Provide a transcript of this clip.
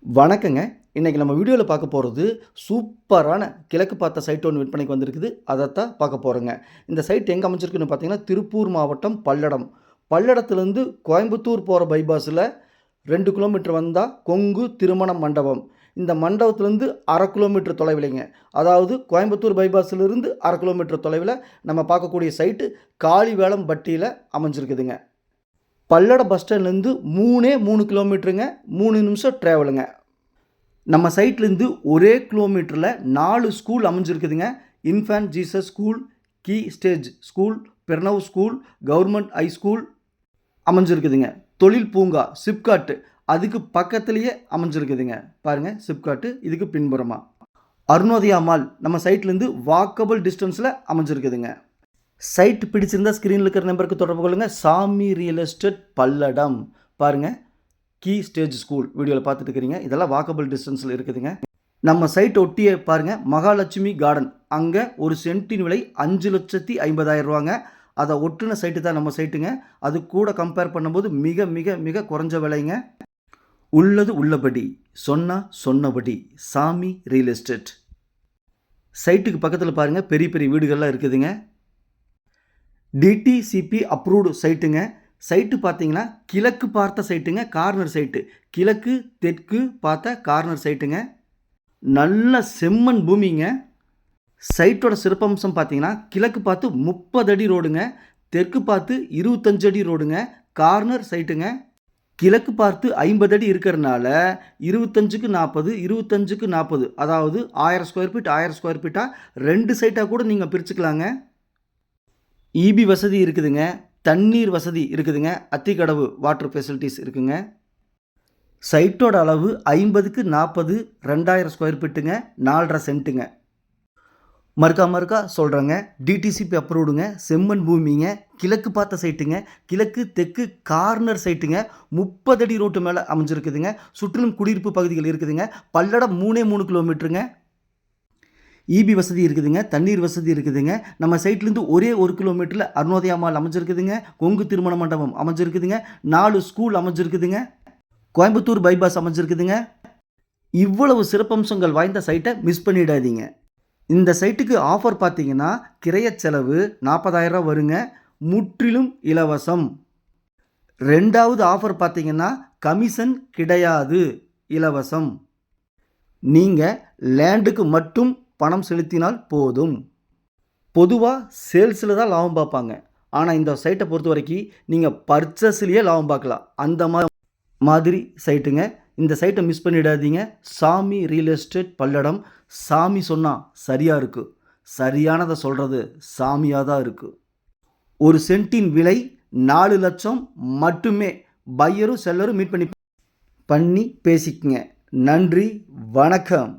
வணக்கங்க. இன்னைக்கு நம்ம வீடியோல பார்க்க போறது, சூப்பரான கிழக்கு பார்த்த சைட் ஒண்ணு விற்பனைக்கு வந்திருக்குது. அதத்தான் பார்க்க போறோங்க. இந்த சைட் எங்க அமைஞ்சிருக்குன்னு பார்த்தீங்கன்னா, திருப்பூர் மாவட்டம் பல்லடம். பல்லடத்திலிருந்து கோயம்புத்தூர் போற பைபாஸ்ல 2 கிலோமீட்டர் வந்தா கொங்கு திருமண மண்டபம். இந்த மண்டபத்திலிருந்து 1/2 கிலோமீட்டர் தொலைவிலைங்க. அதாவது கோயம்புத்தூர் பைபாஸ்லிருந்து 1/2 கிலோமீட்டர் தொலைவில நம்ம பார்க்கக்கூடிய சைட்டு காளிவேளம்பட்டியில அமைஞ்சிருக்குதுங்க. பல்லடம் பஸ் ஸ்டாண்ட்லேருந்து 3 கிலோமீட்டருங்க. 3 நிமிஷம் ட்ராவலுங்க. நம்ம சைட்லேருந்து ஒரே கிலோமீட்டரில் 4 ஸ்கூல் அமைஞ்சிருக்குதுங்க. Infant Jesus school, key stage school, Pranav school, government high school அமைஞ்சிருக்குதுங்க. தொழில் பூங்கா சிப்காட்டு அதுக்கு பக்கத்துலேயே அமைஞ்சிருக்குதுங்க. பாருங்கள், சிப்காட்டு இதுக்கு பின்புறமா. அருணோதயா மால் நம்ம சைட்லேருந்து வாக்கபிள் டிஸ்டன்ஸில் அமைஞ்சிருக்குதுங்க. சைட் பிடிச்சிருந்தா ஸ்க்ரீனில் இருக்கிற நம்பருக்கு தொடர்பு கொள்ளுங்கள். சாமி ரியல் எஸ்டேட் பல்லடம். பாருங்கள், கீ ஸ்டேஜ் ஸ்கூல் வீடியோவில் பார்த்துட்டு இருக்கிறீங்க. இதெல்லாம் வாக்கபிள் டிஸ்டன்ஸில் இருக்குதுங்க. நம்ம சைட் ஒட்டியே பாருங்கள், மகாலட்சுமி கார்டன். அங்கே ஒரு சென்ட்டின் விலை 5,50,000 ரூபாங்க. அதை ஒட்டுன சைட்டு தான் நம்ம சைட்டுங்க. அது கூட கம்பேர் பண்ணும்போது மிக மிக மிக குறைஞ்ச விலைங்க. உள்ளது உள்ளபடி, சொன்னபடி சாமி ரியல் எஸ்டேட். சைட்டுக்கு பக்கத்தில் பாருங்கள், பெரிய பெரிய வீடுகள்லாம் இருக்குதுங்க. DTCP approved சைட்டுங்க. சைட்டு பார்த்தீங்கன்னா கிழக்கு பார்த்த சைட்டுங்க, கார்னர் சைட்டு. கிழக்கு தெற்கு பார்த்த கார்னர் சைட்டுங்க. நல்ல செம்மண் பூமிங்க. சைட்டோட சிறப்பம்சம் பார்த்தீங்கன்னா, கிழக்கு பார்த்து 30 அடி ரோடுங்க, தெற்கு பார்த்து 25 அடி ரோடுங்க, கார்னர் சைட்டுங்க. கிழக்கு பார்த்து 50 அடி இருக்கிறனால 25க்கு 40, 25க்கு 40, அதாவது 1000 ஸ்கொயர் ஃபீட் 1000 ஸ்கொயர் ஃபீட்டாக 2 சைட்டாக கூட நீங்கள் பிரிச்சுக்கலாங்க. இபி வசதி இருக்குதுங்க, தண்ணீர் வசதி இருக்குதுங்க, அத்திக்கடவு வாட்டர் ஃபெசிலிட்டிஸ் இருக்குங்க. சைட்டோட அளவு 50க்கு 40, 2000 ஸ்கொயர் ஃபீட்டுங்க, 4.5 சென்ட்டுங்க. மறுக்கா சொல்கிறேங்க, டிடிசிபி அப்ரூவ்டுங்க, செம்மண் பூமிங்க, கிழக்கு பார்த்த சைட்டுங்க, கிழக்கு தெற்கு கார்னர் சைட்டுங்க, 30 அடி ரோட்டு மேலே அமைஞ்சிருக்குதுங்க. சுற்றிலும் குடியிருப்பு பகுதிகள் இருக்குதுங்க. பல்லடம் 3 கிலோமீட்டருங்க. இபி வசதி இருக்குதுங்க, தண்ணீர் வசதி இருக்குதுங்க. நம்ம சைட்லேருந்து ஒரே 1 கிலோமீட்டரில் அருணோதயா மால் அமைஞ்சிருக்குதுங்க, கொங்கு திருமண மண்டபம் அமைஞ்சிருக்குதுங்க, 4 ஸ்கூல் அமைஞ்சிருக்குதுங்க, கோயம்புத்தூர் பைபாஸ் அமைஞ்சிருக்குதுங்க. இவ்வளவு சிறப்பம்சங்கள் வாய்ந்த சைட்டை மிஸ் பண்ணிடாதீங்க. இந்த சைட்டுக்கு ஆஃபர் பார்த்தீங்கன்னா, கிரைய செலவு 40,000 வருங்க, முற்றிலும் இலவசம். 2வது ஆஃபர் பார்த்தீங்கன்னா, கமிஷன் கிடையாது, இலவசம். நீங்கள் லேண்டுக்கு மட்டும் பணம் செலுத்தினால் போதும். பொதுவாக சேல்ஸில் தான் லாபம் பார்ப்பாங்க. ஆனால் இந்த சைட்டை பொறுத்த வரைக்கும் நீங்கள் பர்ச்சேஸ்லேயே லாபம் பார்க்கலாம். அந்த மாதிரி சைட்டுங்க. இந்த சைட்டை மிஸ் பண்ணிடாதீங்க. சாமி ரியல் எஸ்டேட் பல்லடம். சாமி சொன்னால் சரியாக இருக்குது, சரியானதை சொல்கிறது சாமியாக தான் இருக்குது. ஒரு சென்ட்டின் விலை 4 லட்சம் மட்டுமே. பையரும் செல்லரும் மீட் பண்ணி பேசிக்கங்க. நன்றி, வணக்கம்.